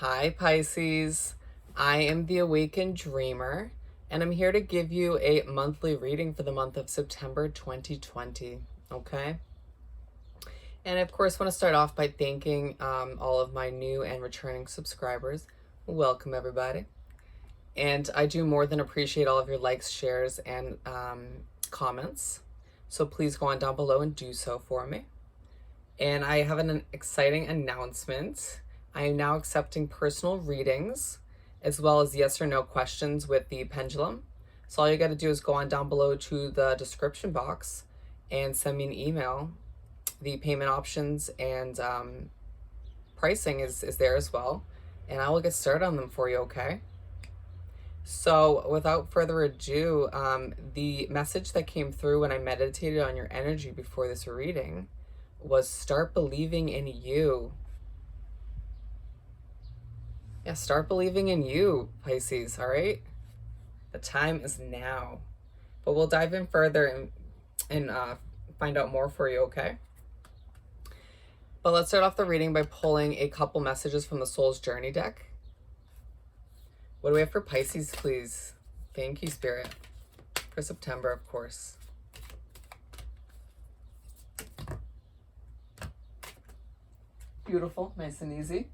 Hi Pisces, I am the Awakened Dreamer, and I'm here to give you a monthly reading for the month of September 2020, okay? And I, of course, want to start off by thanking all of my new and returning subscribers. Welcome, everybody. And I do more than appreciate all of your likes, shares, and comments. So please go on down below and do so for me. And I have an exciting announcement. I am now accepting personal readings as well as yes or no questions with the Pendulum. So all you got to do is go on down below to the description box and send me an email. The payment options and pricing is there as well. And I will get started on them for you, okay? So without further ado, the message that came through when I meditated on your energy before this reading was start believing in you. Yeah, start believing in you, Pisces, all right? The time is now. But we'll dive in further and find out more for you, okay? But let's start off the reading by pulling a couple messages from the Soul's Journey deck. What do we have for Pisces, please? Thank you, Spirit. For September, of course. Beautiful, nice and easy.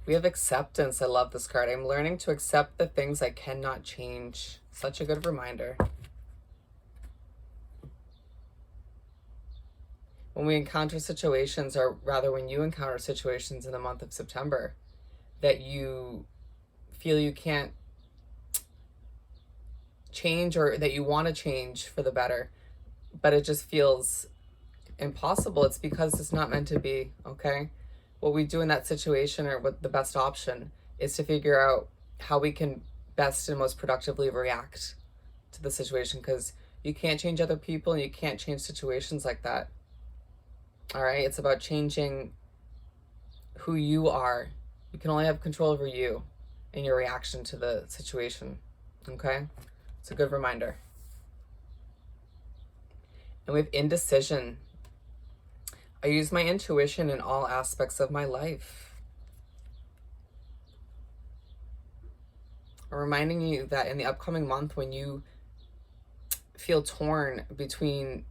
We have acceptance. I love this card. I'm learning to accept the things I cannot change. Such a good reminder. When we encounter situations, or rather when you encounter situations in the month of September, that you feel you can't change or that you want to change for the better, but it just feels impossible, it's because it's not meant to be, okay? What we do in that situation, or what the best option is, to figure out how we can best and most productively react to the situation, because you can't change other people and you can't change situations like that. All right, it's about changing who you are. You can only have control over you and your reaction to the situation, okay? It's a good reminder. And we have indecision. I use my intuition in all aspects of my life. I'm reminding you that in the upcoming month, when you feel torn between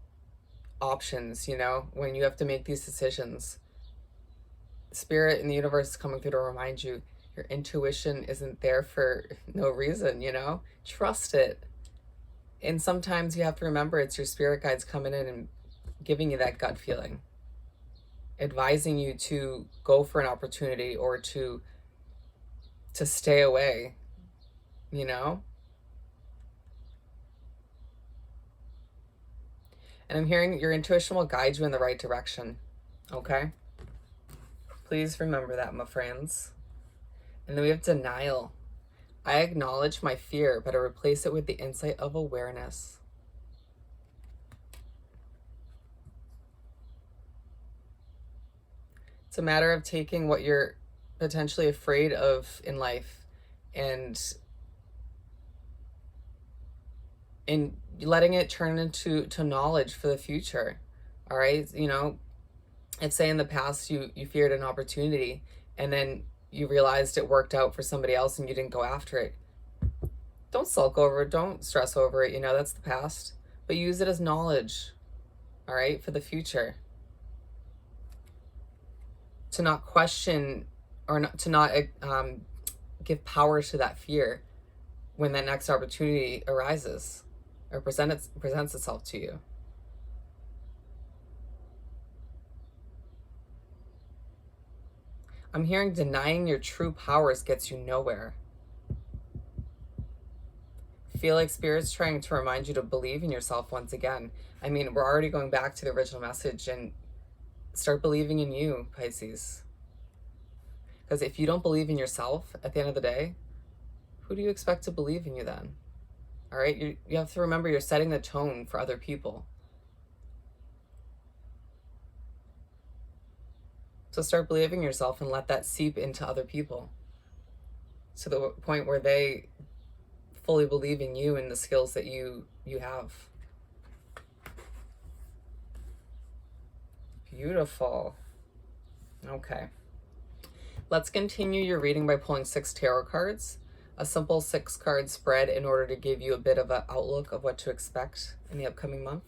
options, you know, when you have to make these decisions, Spirit and the universe is coming through to remind you your intuition isn't there for no reason, you know? Trust it. And sometimes you have to remember it's your spirit guides coming in and giving you that gut feeling, advising you to go for an opportunity or to stay away, you know? And I'm hearing your intuition will guide you in the right direction, okay? Please remember that, my friends. And then we have denial. I acknowledge my fear, but I replace it with the insight of awareness. It's a matter of taking what you're potentially afraid of in life and letting it turn into knowledge for the future. All right, you know, if say in the past you feared an opportunity and then you realized it worked out for somebody else and you didn't go after it, don't sulk over it, don't stress over it, you know, that's the past, but use it as knowledge, all right, for the future. To not question or to not give power to that fear when that next opportunity arises or presents itself to you. I'm hearing denying your true powers gets you nowhere. Feel like Spirit's trying to remind you to believe in yourself once again. I mean, we're already going back to the original message, and start believing in you, Pisces. Because if you don't believe in yourself at the end of the day, who do you expect to believe in you then? All right, you have to remember you're setting the tone for other people. So start believing in yourself and let that seep into other people, to the point where they fully believe in you and the skills that you have. Beautiful. Okay. Let's continue your reading by pulling 6 tarot cards. A simple 6-card spread in order to give you a bit of an outlook of what to expect in the upcoming month.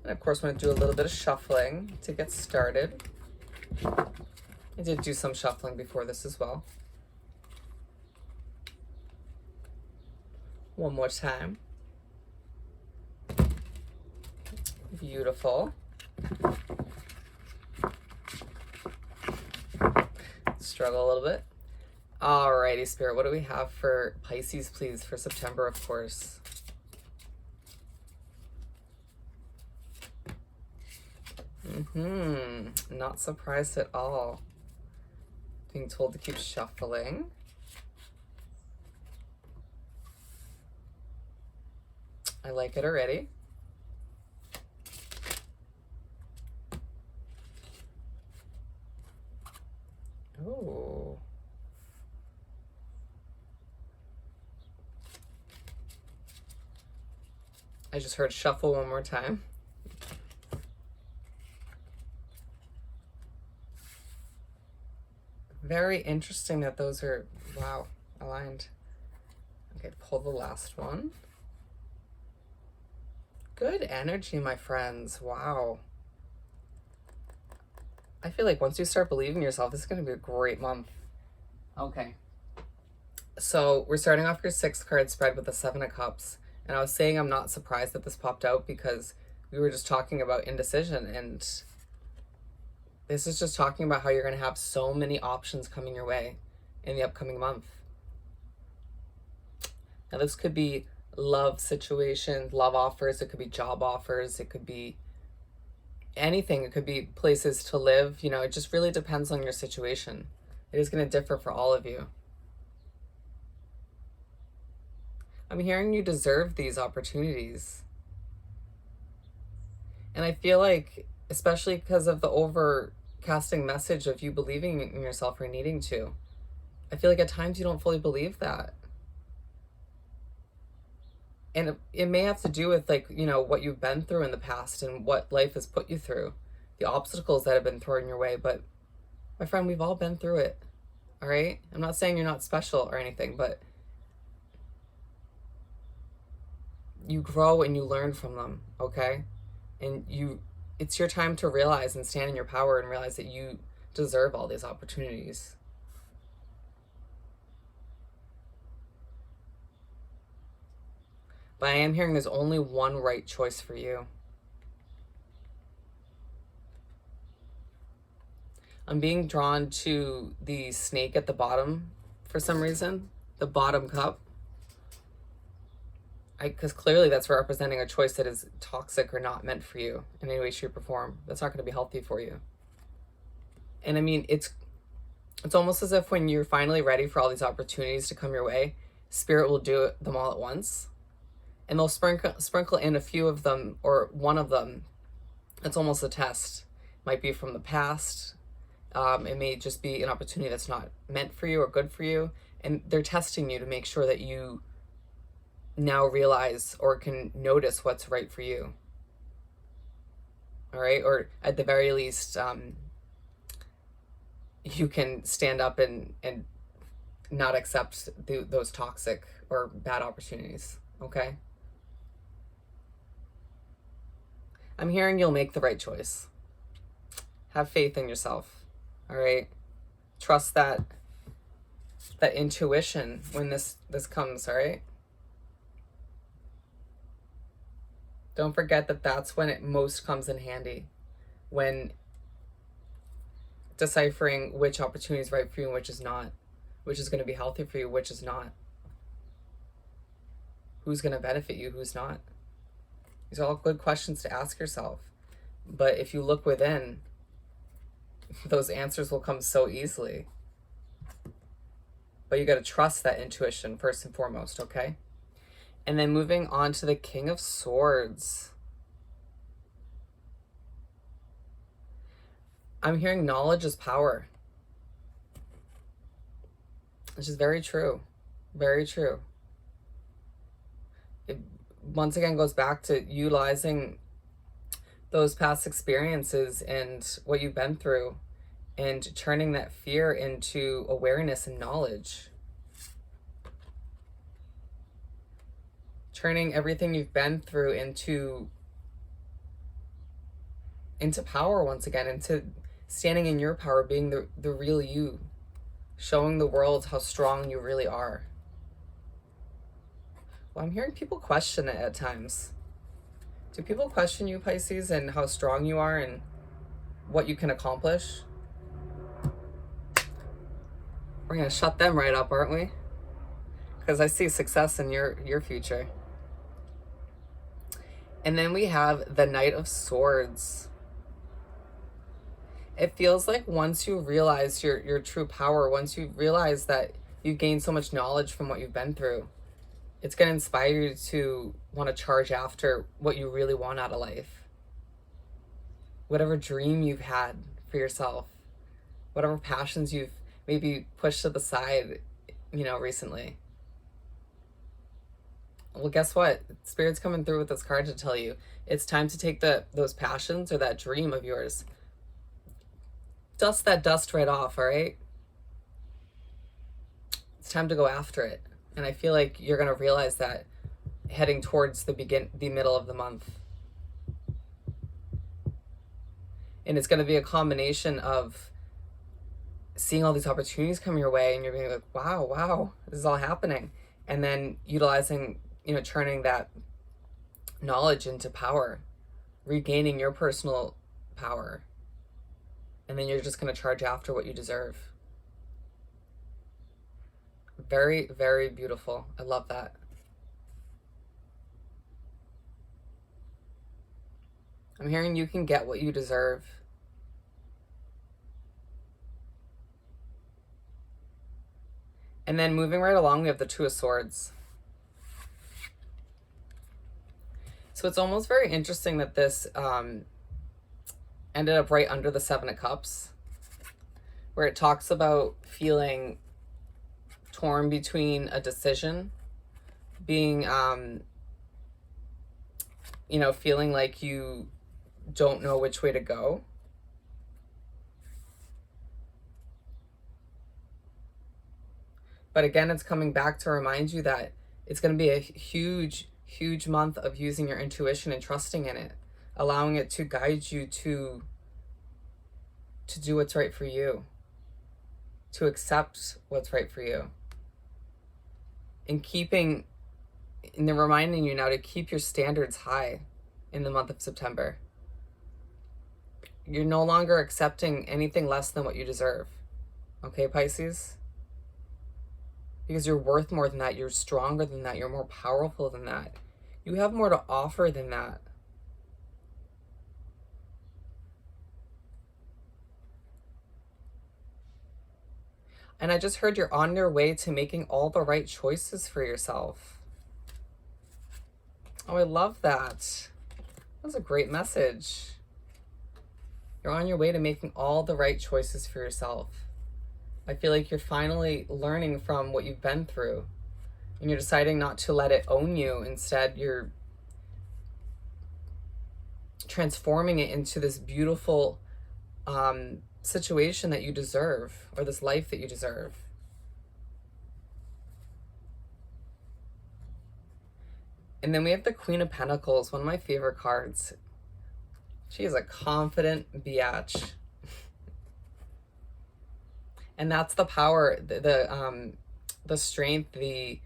And of course, I'm going to do a little bit of shuffling to get started. I did do some shuffling before this as well. One more time. Beautiful. Struggle a little bit. Alrighty, Spirit, what do we have for Pisces, please, for September, of course? Not surprised at all. Being told to keep shuffling. I like it already. Oh. I just heard shuffle one more time. Very interesting that those are, wow, aligned. Okay, pull the last one. Good energy, my friends. Wow. I feel like once you start believing in yourself, this is going to be a great month. Okay. So we're starting off your 6-card spread with the 7 of Cups. And I was saying I'm not surprised that this popped out because we were just talking about indecision, and this is just talking about how you're going to have so many options coming your way in the upcoming month. Now this could be love situations, love offers, it could be job offers, it could be anything, it could be places to live, you know, it just really depends on your situation. It is going to differ for all of you. I'm hearing you deserve these opportunities. And I feel like, especially because of the overcasting message of you believing in yourself or needing to, I feel like at times you don't fully believe that. And it may have to do with, like, you know, what you've been through in the past and what life has put you through, the obstacles that have been thrown your way. But my friend, we've all been through it. All right. I'm not saying you're not special or anything, but you grow and you learn from them. Okay. And it's your time to realize and stand in your power and realize that you deserve all these opportunities. But I am hearing there's only one right choice for you. I'm being drawn to the snake at the bottom for some reason, the bottom cup. Because clearly that's representing a choice that is toxic or not meant for you in any way, shape, or form. That's not going to be healthy for you. And I mean, it's almost as if when you're finally ready for all these opportunities to come your way, Spirit will do them all at once. And they'll sprinkle in a few of them or one of them. It's almost a test. Might be from the past. It may just be an opportunity that's not meant for you or good for you. And they're testing you to make sure that you now realize or can notice what's right for you. All right? Or at the very least, you can stand up and not accept those toxic or bad opportunities. Okay? I'm hearing you'll make the right choice. Have faith in yourself. All right? Trust that intuition when this comes, all right? Don't forget that that's when it most comes in handy. When deciphering which opportunity is right for you and which is not. Which is going to be healthy for you, which is not. Who's going to benefit you, who's not. These are all good questions to ask yourself. But if you look within, those answers will come so easily. But you got to trust that intuition first and foremost, okay? And then moving on to the King of Swords. I'm hearing knowledge is power. Which is very true. Very true. It once again goes back to utilizing those past experiences and what you've been through, and turning that fear into awareness and knowledge. Turning everything you've been through into power once again, into standing in your power, being the real you, showing the world how strong you really are. Well, I'm hearing people question it at times. Do people question you, Pisces, and how strong you are and what you can accomplish? We're going to shut them right up, aren't we? Because I see success in your future. And then we have the Knight of Swords. It feels like once you realize your true power, once you realize that you've gained so much knowledge from what you've been through, it's going to inspire you to want to charge after what you really want out of life. Whatever dream you've had for yourself, whatever passions you've maybe pushed to the side, recently. Well, guess what? Spirit's coming through with this card to tell you it's time to take those passions or that dream of yours. Dust that dust right off, all right? It's time to go after it. And I feel like you're going to realize that heading towards the middle of the month. And it's going to be a combination of seeing all these opportunities come your way and you're being like, wow, this is all happening. And then utilizing, turning that knowledge into power, regaining your personal power. And then you're just going to charge after what you deserve. Very, very beautiful. I love that. I'm hearing you can get what you deserve. And then moving right along, we have the Two of Swords. So it's almost very interesting that this ended up right under the Seven of Cups, where it talks about feeling torn between a decision, being, feeling like you don't know which way to go. But again, it's coming back to remind you that it's going to be a huge, huge month of using your intuition and trusting in it, allowing it to guide you to do what's right for you, to accept what's right for you. And they're reminding you now to keep your standards high in the month of September. You're no longer accepting anything less than what you deserve. Okay, Pisces? Because you're worth more than that. You're stronger than that. You're more powerful than that. You have more to offer than that. And I just heard you're on your way to making all the right choices for yourself. Oh, I love that. That was a great message. You're on your way to making all the right choices for yourself. I feel like you're finally learning from what you've been through. And you're deciding not to let it own you. Instead, you're transforming it into this beautiful situation that you deserve, or this life that you deserve. And then we have the Queen of Pentacles, one of my favorite cards. She is a confident biatch. And that's the power, the strength, the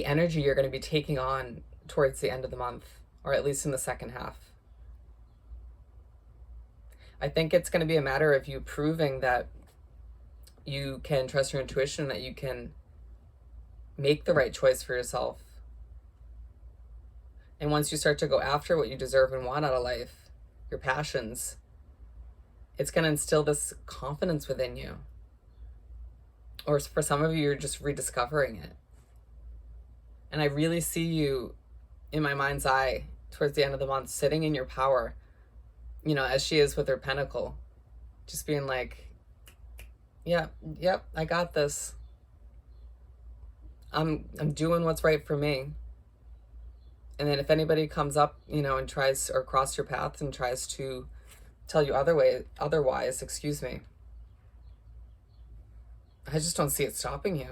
energy you're going to be taking on towards the end of the month, or at least in the second half. I think it's going to be a matter of you proving that you can trust your intuition, that you can make the right choice for yourself. And once you start to go after what you deserve and want out of life, your passions, it's going to instill this confidence within you. Or for some of you, you're just rediscovering it. And I really see you in my mind's eye towards the end of the month, sitting in your power, as she is with her pentacle, just being like, yep, I got this. I'm doing what's right for me. And then if anybody comes up, you know, and tries, or cross your path and tries to tell you otherwise, excuse me, I just don't see it stopping you.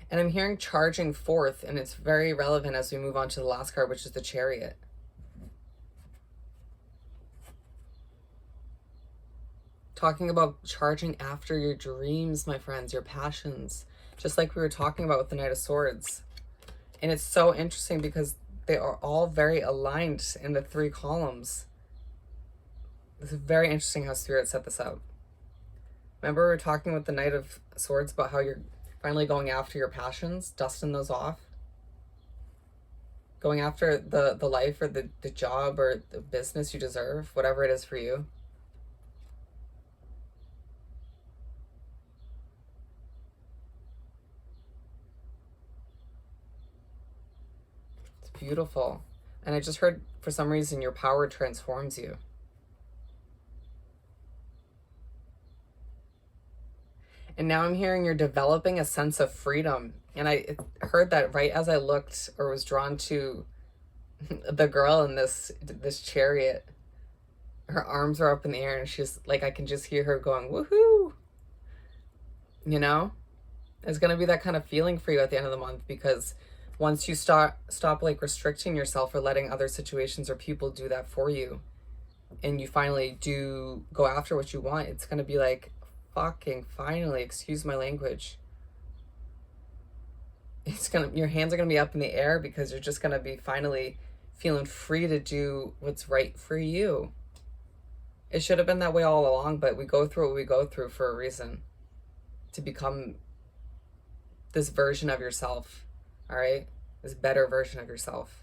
And I'm hearing charging forth, and it's very relevant as we move on to the last card, which is the Chariot. Talking about charging after your dreams, my friends, your passions, just like we were talking about with the Knight of Swords. And it's so interesting because they are all very aligned in the 3 columns. This is very interesting how Spirit set this up. Remember we were talking with the Knight of Swords about how you're finally going after your passions, dusting those off, going after the life or the job or the business you deserve, whatever it is for you. It's beautiful. And I just heard, for some reason, your power transforms you. And now I'm hearing you're developing a sense of freedom. And I heard that right as I looked or was drawn to the girl in this chariot. Her arms are up in the air and she's like, I can just hear her going, woohoo! You know? It's going to be that kind of feeling for you at the end of the month, because once you stop like restricting yourself or letting other situations or people do that for you, and you finally do go after what you want, it's going to be like, fucking finally, excuse my language. Your hands are gonna be up in the air because you're just gonna be finally feeling free to do what's right for you. It should have been that way all along, but we go through what we go through for a reason, to become this version of yourself, all right? This better version of yourself.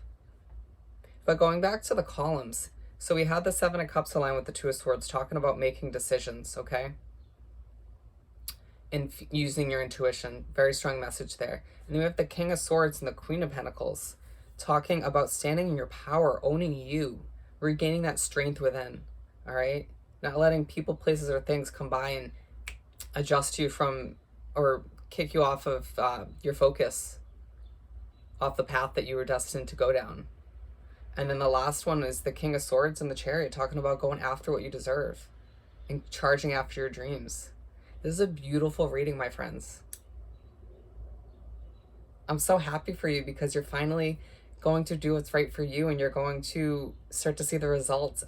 But going back to the columns, so we had the 7 of Cups aligned with the 2 of Swords, talking about making decisions, okay? And using your intuition. Very strong message there. And then we have the King of Swords and the Queen of Pentacles, talking about standing in your power, owning you, regaining that strength within, all right? Not letting people, places, or things come by and adjust you from, or kick you off of your focus, off the path that you were destined to go down. And then the last one is the King of Swords and the Chariot, talking about going after what you deserve and charging after your dreams. This is a beautiful reading, my friends. I'm so happy for you because you're finally going to do what's right for you, and you're going to start to see the results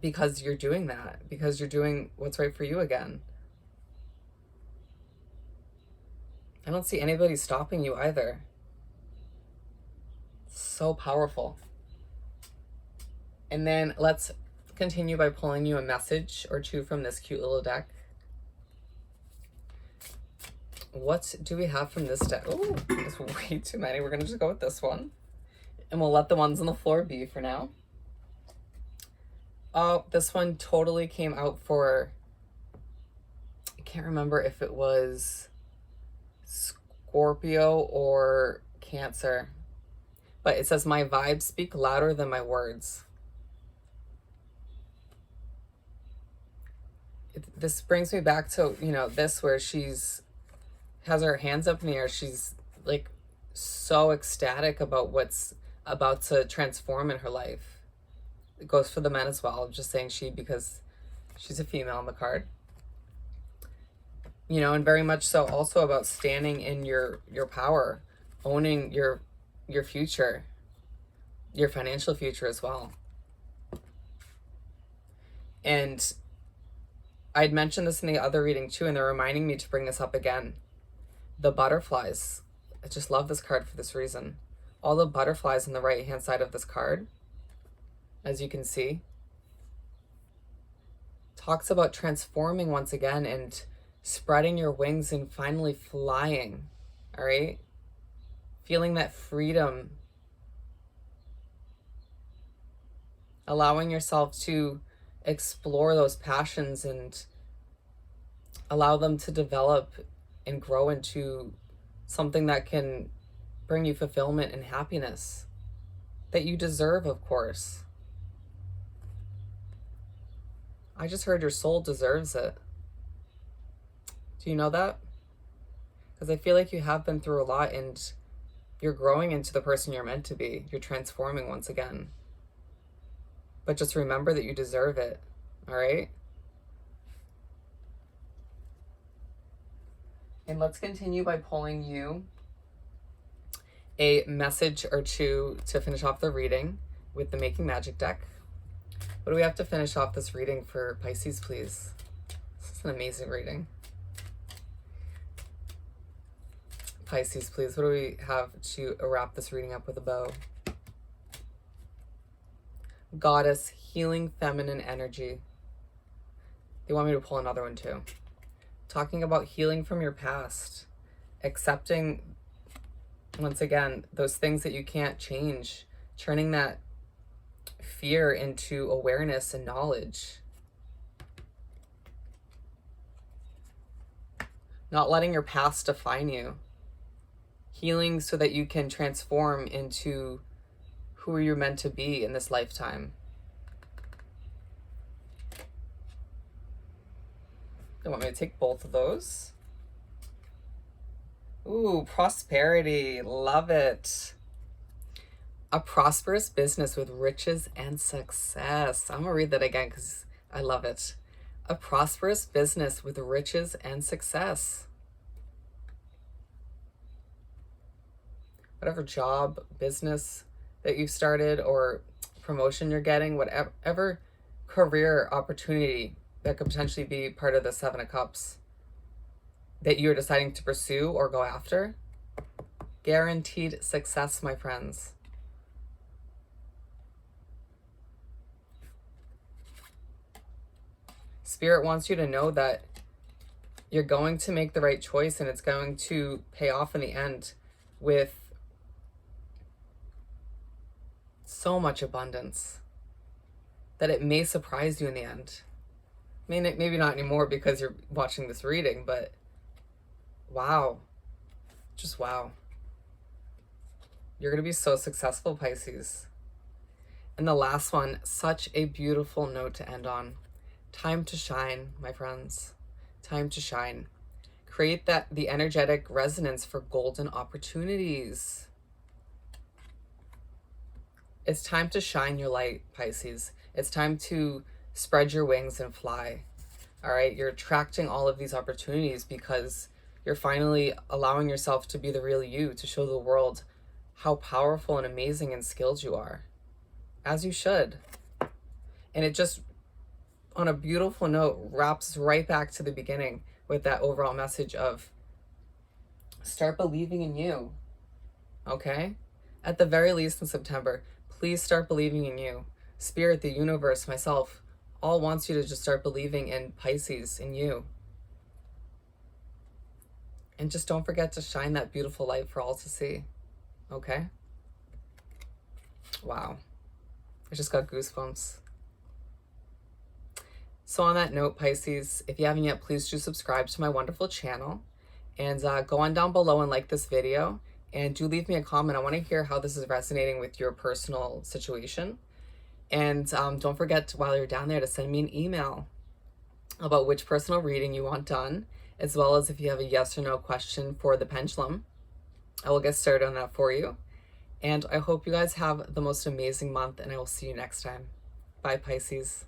because you're doing that, because you're doing what's right for you again. I don't see anybody stopping you either. So powerful. And then let's continue by pulling you a message or two from this cute little deck. What do we have from this deck? Oh, there's way too many. We're going to just go with this one. And we'll let the ones on the floor be for now. Oh, this one totally came out for, I can't remember if it was Scorpio or Cancer. But it says, my vibes speak louder than my words. This brings me back to, you know, this where she's has her hands up in the air. She's like so ecstatic about what's about to transform in her life. It goes for the men as well. I'm just saying she because she's a female on the card. You know, and very much so also about standing in your power, owning your future, your financial future as well. And I'd mentioned this in the other reading too, and they're reminding me to bring this up again. The butterflies. I just love this card for this reason. All the butterflies on the right-hand side of this card, as you can see, talks about transforming once again and spreading your wings and finally flying, all right? Feeling that freedom. Allowing yourself to explore those passions and allow them to develop and grow into something that can bring you fulfillment and happiness that you deserve, of course. I just heard your soul deserves it. Do you know that? Because I feel like you have been through a lot and you're growing into the person you're meant to be. You're transforming once again. But just remember that you deserve it, all right? And let's continue by pulling you a message or two to finish off the reading with the Making Magic deck. What do we have to finish off this reading for Pisces, please? This is an amazing reading. Pisces, please, what do we have to wrap this reading up with a bow? Goddess, healing feminine energy. They want me to pull another one too. Talking about healing from your past. Accepting, once again, those things that you can't change. Turning that fear into awareness and knowledge. Not letting your past define you. Healing so that you can transform into who you're meant to be in this lifetime. They want me to take both of those. Ooh, prosperity. Love it. A prosperous business with riches and success. I'm going to read that again because I love it. A prosperous business with riches and success. Whatever job, business that you've started or promotion you're getting, whatever career opportunity that could potentially be part of the Seven of Cups that you're deciding to pursue or go after, guaranteed success, my friends. Spirit wants you to know that you're going to make the right choice and it's going to pay off in the end with so much abundance that it may surprise you in the end. I mean, maybe not anymore because you're watching this reading, but wow. Just wow. You're going to be so successful, Pisces. And the last one, such a beautiful note to end on. Time to shine, my friends. Time to shine. Create the energetic resonance for golden opportunities. It's time to shine your light, Pisces. It's time to spread your wings and fly. All right, you're attracting all of these opportunities because you're finally allowing yourself to be the real you, to show the world how powerful and amazing and skilled you are, as you should. And it just, on a beautiful note, wraps right back to the beginning with that overall message of start believing in you, okay? At the very least in September, please start believing in you. Spirit, the universe, myself, all wants you to just start believing in Pisces, in you. And just don't forget to shine that beautiful light for all to see. Okay? Wow. I just got goosebumps. So on that note, Pisces, if you haven't yet, please do subscribe to my wonderful channel. And go on down below and like this video. And do leave me a comment. I want to hear how this is resonating with your personal situation. And don't forget, while you're down there, to send me an email about which personal reading you want done, as well as if you have a yes or no question for the pendulum. I will get started on that for you. And I hope you guys have the most amazing month, and I will see you next time. Bye, Pisces.